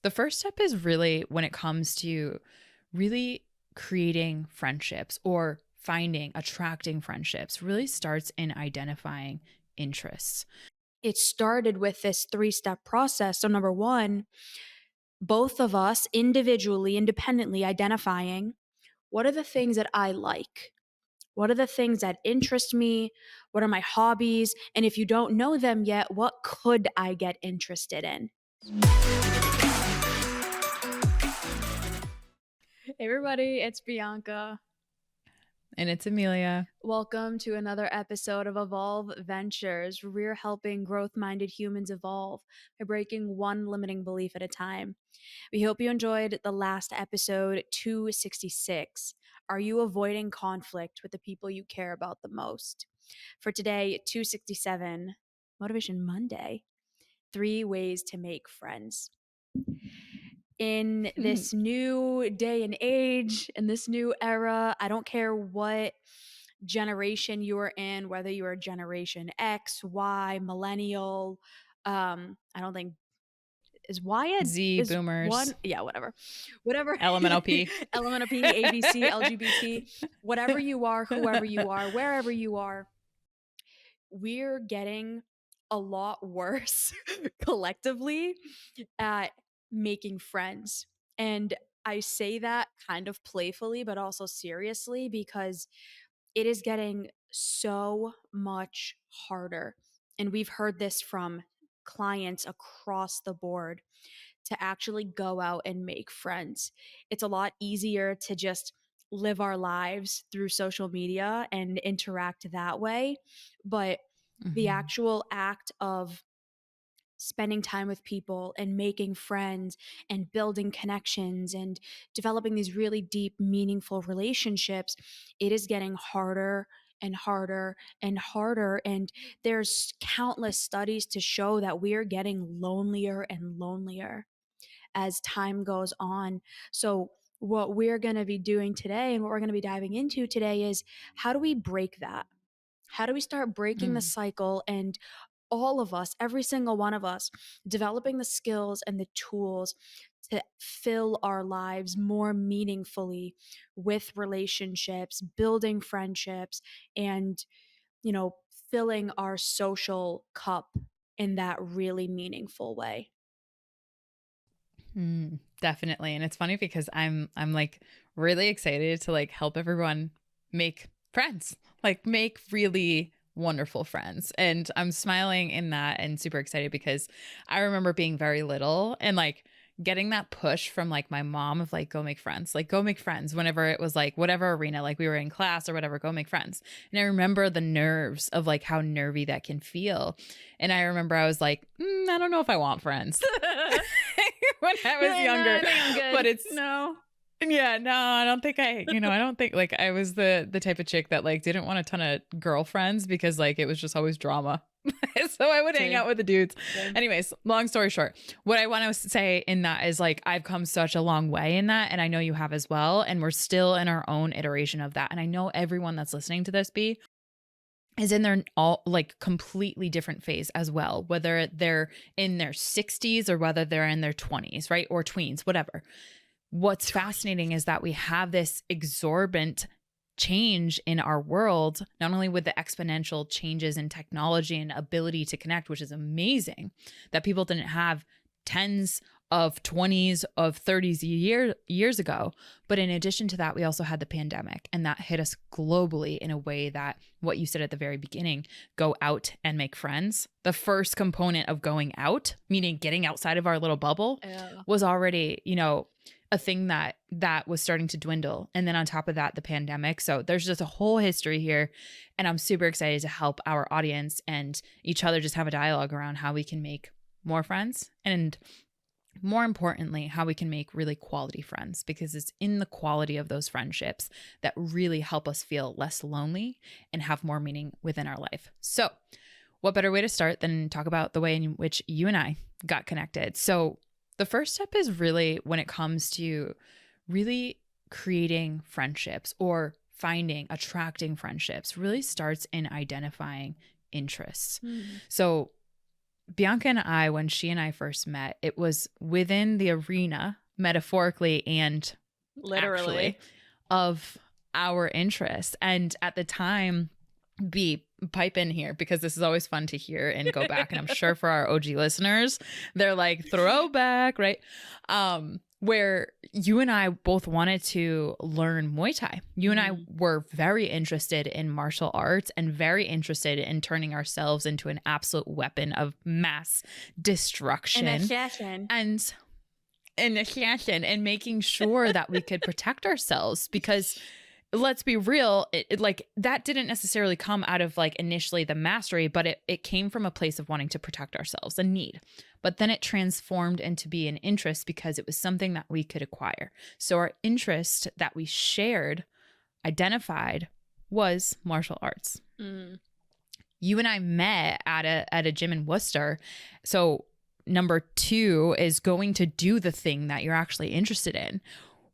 The first step is really when it comes to really creating friendships or attracting friendships, really starts in identifying interests. It started with this 3-step process. So, number one, both of us individually, independently identifying what are the things that I like? What are the things that interest me? What are my hobbies? And if you don't know them yet, what could I get interested in? Hey everybody, it's Bianca. And it's Amelia. Welcome to another episode of Evolve Ventures. We're helping growth minded humans evolve by breaking one limiting belief at a time. We hope you enjoyed the last episode, 266. Are you avoiding conflict with the people you care about the most? For today, 267, Motivation Monday, 3 ways to make friends. In this new day and age, in this new era, I don't care what generation you are in, whether you are Generation X, Y, millennial. I don't think is Y Z is one. boomers, Yeah, whatever. LMNOP. LMNOP, ABC, LGBT, whatever you are, whoever you are, wherever you are, we're getting a lot worse collectively at making friends. And I say that kind of playfully, but also seriously, because it is getting so much harder. And we've heard this from clients across the board to actually go out and make friends. It's a lot easier to just live our lives through social media and interact that way. But the Mhm. actual act of spending time with people and making friends and building connections and developing these really deep, meaningful relationships, it is getting harder and harder and harder. And there's countless studies to show that we are getting lonelier and lonelier as time goes on. So, what we're going to be doing today and what we're going to be diving into today is how do we break that? How do we start breaking the Mm. cycle and all of us, every single one of us, developing the skills and the tools to fill our lives more meaningfully with relationships, building friendships, and, filling our social cup in that really meaningful way. Definitely. And it's funny because I'm like really excited to like help everyone make friends, like make really wonderful friends. And I'm smiling in that and super excited because I remember being very little and like getting that push from like my mom of like go make friends whenever it was like whatever arena, like we were in class or whatever, go make friends. And I remember the nerves of like how nervy that can feel. And I remember I was like, I don't know if I want friends. When I was younger. I think I'm good. But it's no. yeah, no, I don't think I don't think like I was the type of chick that like didn't want a ton of girlfriends because like it was just always drama. So I would hang Same. out with the dudes. Same. Anyways, long story short, what I want to say in that is like I've come such a long way in that, and I know you have as well, and we're still in our own iteration of that. And I know everyone that's listening to this is in their all like completely different phase as well, whether they're in their 60s or whether they're in their 20s, right? Or tweens, whatever. What's fascinating is that we have this exorbitant change in our world, not only with the exponential changes in technology and ability to connect, which is amazing, that people didn't have tens of 20s of 30s years ago. But in addition to that, we also had the pandemic, and that hit us globally in a way that what you said at the very beginning, go out and make friends. The first component of going out, meaning getting outside of our little bubble, was already, a thing that was starting to dwindle. And then on top of that, the pandemic. So there's just a whole history here. And I'm super excited to help our audience and each other just have a dialogue around how we can make more friends, and more importantly, how we can make really quality friends, because it's in the quality of those friendships that really help us feel less lonely and have more meaning within our life. So what better way to start than talk about the way in which you and I got connected? So the first step is really when it comes to really creating friendships or attracting friendships, really starts in identifying interests. So Bianca and I, when she and I first met, it was within the arena, metaphorically and actually, Literally. of our interests. And at the time, be pipe in here because this is always fun to hear and go back. And I'm sure for our OG listeners, they're like throwback, right? Where you and I both wanted to learn Muay Thai. You and I were very interested in martial arts and very interested in turning ourselves into an absolute weapon of mass destruction. An assassin. And an assassin, and making sure that we could protect ourselves, because let's be real, like that didn't necessarily come out of like initially the mastery, but it came from a place of wanting to protect ourselves, a need. But then it transformed into be an interest because it was something that we could acquire. So our interest that we shared, identified, was martial arts. You and I met at a gym in Worcester. So number 2 is going to do the thing that you're actually interested in.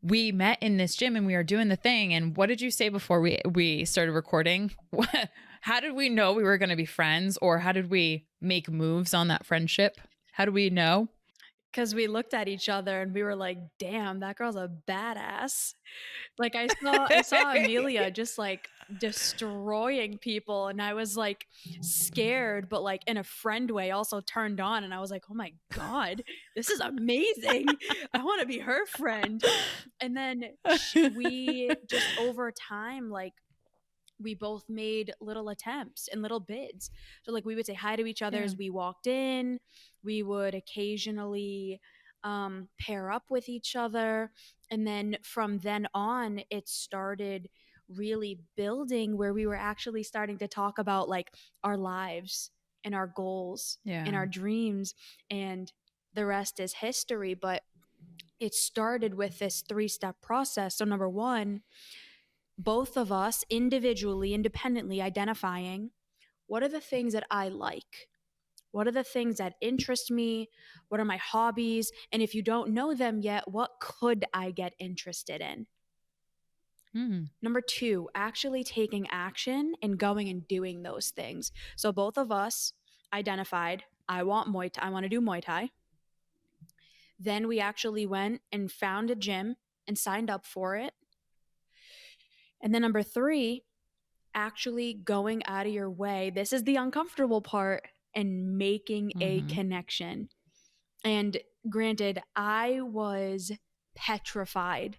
We met in this gym and we were doing the thing. And what did you say before we started recording? How did we know we were going to be friends, or how did we make moves on that friendship? How do we know? Because we looked at each other and we were like, damn, that girl's a badass. Like I saw Amelia just like destroying people, and I was like scared, but like in a friend way, also turned on. And I was like, oh my God, this is amazing. I want to be her friend. And then we just over time, like we both made little attempts and little bids. So like we would say hi to each other Yeah. as we walked in. We would occasionally pair up with each other. And then from then on, it started really building where we were actually starting to talk about like our lives and our goals and Yeah. our dreams. And the rest is history. But it started with this 3-step process. So, number one, both of us individually, independently identifying what are the things that I like? What are the things that interest me? What are my hobbies? And if you don't know them yet, what could I get interested in? Number 2, actually taking action and going and doing those things. So both of us identified, I want Muay Thai, I want to do Muay Thai. Then we actually went and found a gym and signed up for it. And then number 3, actually going out of your way. This is the uncomfortable part, and making a connection. And granted, I was petrified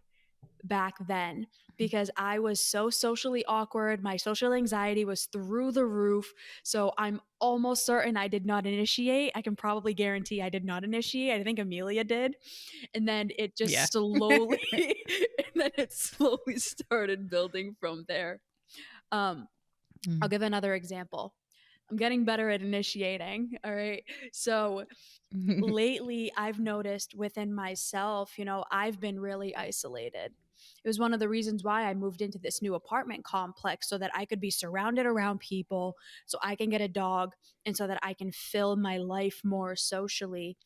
back then because I was so socially awkward. My social anxiety was through the roof. So I'm almost certain I did not initiate. I can probably guarantee I did not initiate. I think Amelia did. And then it Yeah. just slowly and then it slowly started building from there. I'll give another example. I'm getting better at initiating. All right. So lately, I've noticed within myself, I've been really isolated. It was one of the reasons why I moved into this new apartment complex, so that I could be surrounded around people, so I can get a dog, and so that I can fill my life more socially.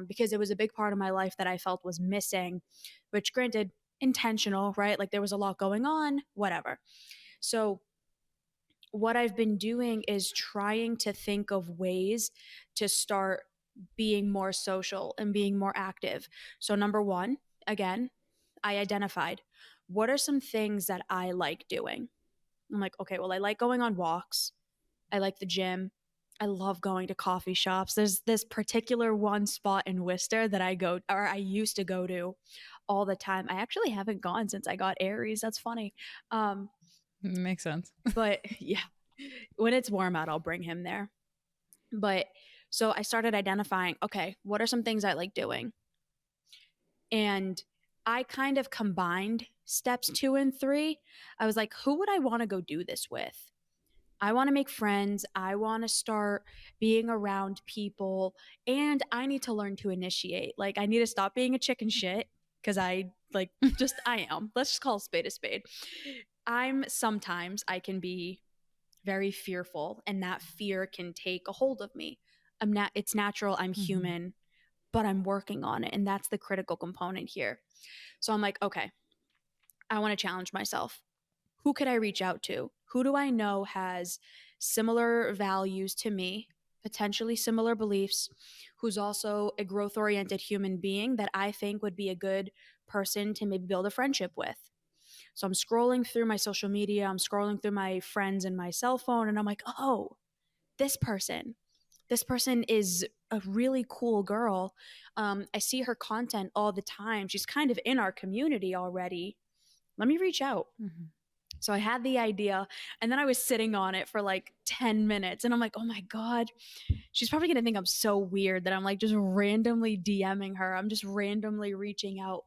Because it was a big part of my life that I felt was missing, which, granted, intentional, right? Like there was a lot going on, whatever. So what I've been doing is trying to think of ways to start being more social and being more active. So, number one, again, I identified what are some things that I like doing. I'm like, okay, well, I like going on walks. I like the gym. I love going to coffee shops. There's this particular one spot in Worcester that I used to go to all the time. I actually haven't gone since I got Aries. That's funny. Makes sense. But yeah, when it's warm out, I'll bring him there. But so I started identifying, okay, what are some things I like doing? And I kind of combined steps 2 and 3. I was like, who would I want to go do this with? I want to make friends. I want to start being around people. And I need to learn to initiate. Like, I need to stop being a chicken shit because I am. Let's just call a spade a spade. Sometimes I can be very fearful, and that fear can take a hold of me. It's natural. I'm human, but I'm working on it. And that's the critical component here. So I'm like, okay, I want to challenge myself. Who could I reach out to? Who do I know has similar values to me? potentially similar beliefs, who's also a growth oriented human being that I think would be a good person to maybe build a friendship with. So I'm scrolling through my social media, I'm scrolling through my friends and my cell phone, and I'm like, oh, this person. This person is a really cool girl. I see her content all the time. She's kind of in our community already. Let me reach out. Mhm. So I had the idea, and then I was sitting on it for like 10 minutes, and I'm like, oh my God, she's probably gonna think I'm so weird that I'm like just randomly DMing her. I'm just randomly reaching out.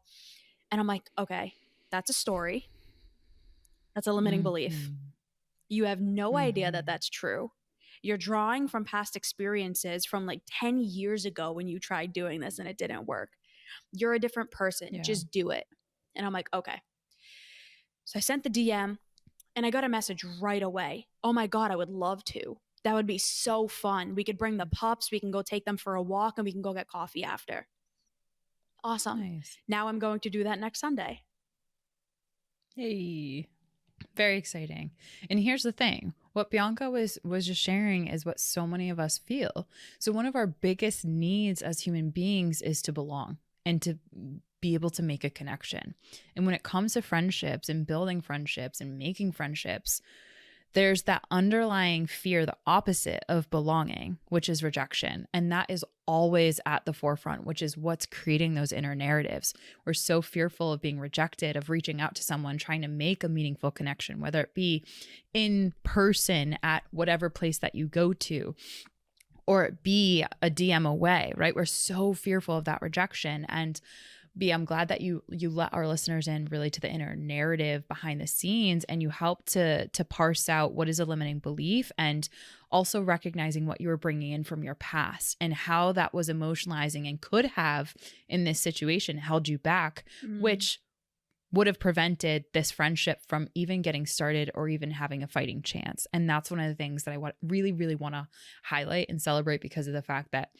And I'm like, okay, that's a story. That's a limiting belief. Mhm. You have no idea that Mhm. that's true. You're drawing from past experiences from like 10 years ago when you tried doing this and it didn't work. You're a different person. Yeah. Just do it. And I'm like, okay. So I sent the DM and I got a message right away. Oh my God, I would love to. That would be so fun. We could bring the pups, we can go take them for a walk, and we can go get coffee after. Awesome. Nice. Now I'm going to do that next Sunday. Hey. Very exciting. And here's the thing. What Bianca was just sharing is what so many of us feel. So one of our biggest needs as human beings is to belong and to be able to make a connection. And when it comes to friendships and building friendships and making friendships, there's that underlying fear, the opposite of belonging, which is rejection. And that is always at the forefront, which is what's creating those inner narratives. We're so fearful of being rejected, of reaching out to someone, trying to make a meaningful connection, whether it be in person at whatever place that you go to, or it be a DM away, right? We're so fearful of that rejection. And B, I'm glad that you let our listeners in really to the inner narrative behind the scenes, and you help to parse out what is a limiting belief, and also recognizing what you were bringing in from your past and how that was emotionalizing and could have in this situation held you back, which would have prevented this friendship from even getting started or even having a fighting chance. And that's one of the things that I really want to highlight and celebrate, because of the fact that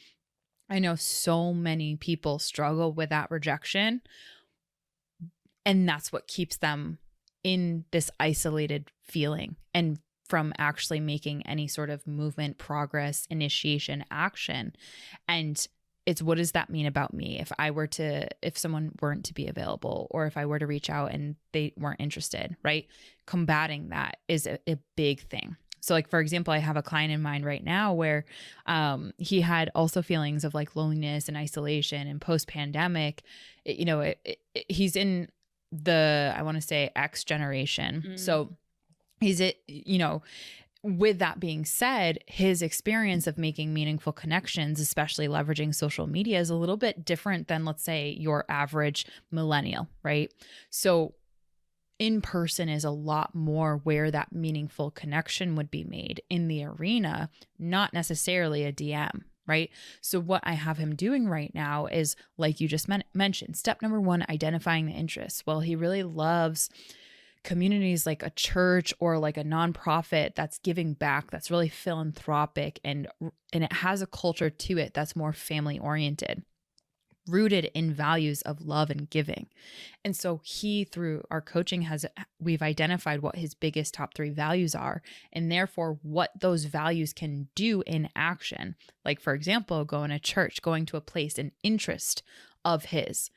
I know so many people struggle with that rejection, and that's what keeps them in this isolated feeling and from actually making any sort of movement, progress, initiation, action. And it's, what does that mean about me if someone weren't to be available, or if I were to reach out and they weren't interested, right? Combating that is a big thing. So like, for example, I have a client in mind right now where he had also feelings of like loneliness and isolation, and post-pandemic, he's in the, I want to say, X generation. So he's with that being said, his experience of making meaningful connections, especially leveraging social media, is a little bit different than, let's say, your average millennial, right? So in person is a lot more where that meaningful connection would be made in the arena, not necessarily a DM, right? So what I have him doing right now is, like you just mentioned, step number one, identifying the interests. Well, he really loves communities like a church or like a nonprofit that's giving back, that's really philanthropic, and it has a culture to it that's more family oriented, rooted in values of love and giving. And so he, through our coaching, we've identified what his biggest top 3 values are, and therefore what those values can do in action. Like, for example, going to church, going to a place, an interest of his.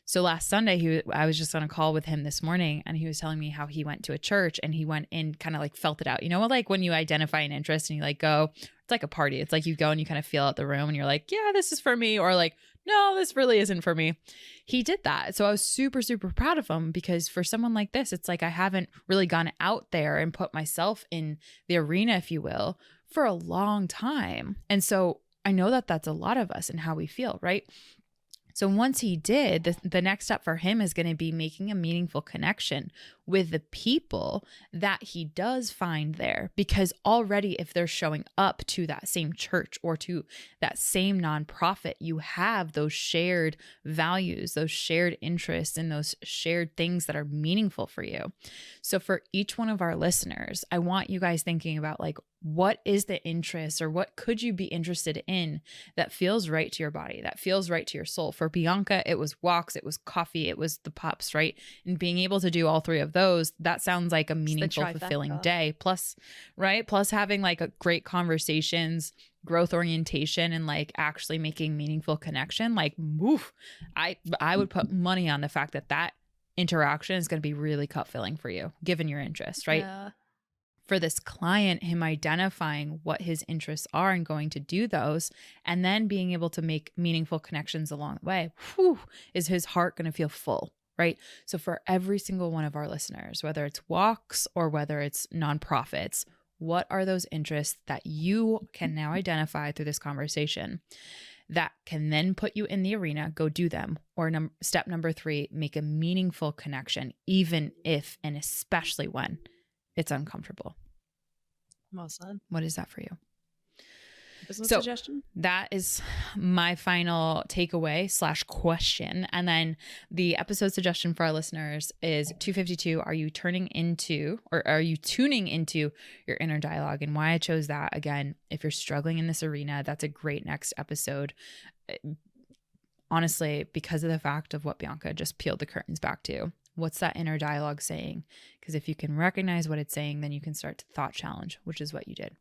So last Sunday, I was just on a call with him this morning, and he was telling me how he went to a church and he went in, kind of like felt it out. You know, like when you identify an interest and you like go, it's like a party. It's like you go and you kind of feel out the room and you're like, yeah, this is for me. Or like, no, this really isn't for me. He did that. So I was super proud of him, because for someone like this, it's like I haven't really gone out there and put myself in the arena, if you will, for a long time. And so I know that that's a lot of us and how we feel, right? So once he did, the next step for him is going to be making a meaningful connection with the people that he does find there. Because already, if they're showing up to that same church or to that same nonprofit, you have those shared values, those shared interests, and those shared things that are meaningful for you. So for each one of our listeners, I want you guys thinking about, like, what is the interest, or what could you be interested in that feels right to your body, that feels right to your soul? For Bianca, it was walks, it was coffee, it was the pups, right? And being able to do all 3 of those, that sounds like a meaningful, fulfilling day. Plus, right? Plus having like a great conversations growth orientation and like actually making meaningful connection, like, woof, I would put money on the fact that that interaction is going to be really cup filling for you, given your interest, right? Yeah. For this client, him identifying what his interests are and going to do those, and then being able to make meaningful connections along the way, whew, is his heart going to feel full, right? So for every single one of our listeners, whether it's walks or whether it's nonprofits, what are those interests that you can now identify through this conversation that can then put you in the arena, go do them? Or step number 3, make a meaningful connection, even if and especially when it's uncomfortable. Well said. What is that for you? Business So suggestion? that is my final takeaway / question. And then the episode suggestion for our listeners is 252. Are you tuning into your inner dialogue? And why I chose that, again, if you're struggling in this arena, that's a great next episode. Honestly, because of the fact of what Bianca just peeled the curtains back to. What's that inner dialogue saying? Because if you can recognize what it's saying, then you can start to thought challenge, which is what you did.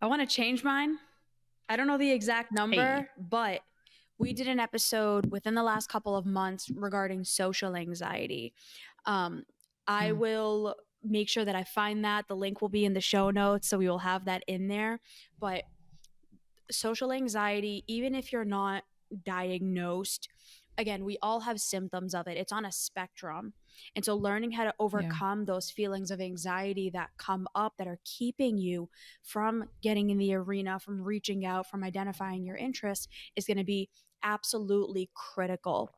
I want to change mine. I don't know the exact number, but we did an episode within the last couple of months regarding social anxiety. I will make sure that I find that. The link will be in the show notes, so we will have that in there. But social anxiety, even if you're not diagnosed, again, we all have symptoms of it. It's on a spectrum. And so learning how to overcome those feelings of anxiety that come up that are keeping you from getting in the arena, from reaching out, from identifying your interests is going to be absolutely critical.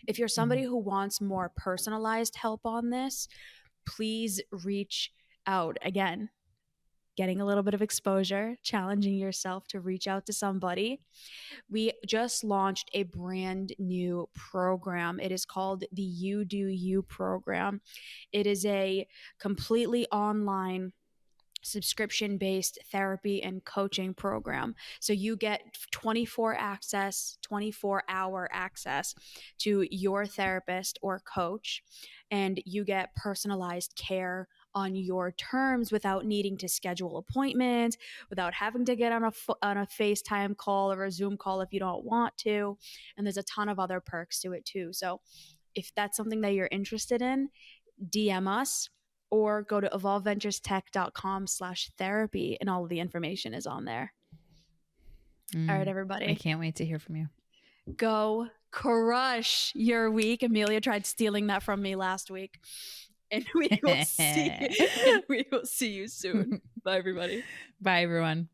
If you're somebody who wants more personalized help on this, please reach out. Again, getting a little bit of exposure, challenging yourself to reach out to somebody. We just launched a brand new program. It is called the You Do You program. It is a completely online subscription-based therapy and coaching program. So you get 24-hour access to your therapist or coach, and you get personalized care on your terms without needing to schedule appointments, without having to get on a FaceTime call or a Zoom call if you don't want to. And there's a ton of other perks to it too. So if that's something that you're interested in, DM us or go to evolveventurestech.com/therapy, and all of the information is on there. All right, everybody. I can't wait to hear from you. Go crush your week. Amelia tried stealing that from me last week. And we will see you soon. Bye, everybody. Bye, everyone.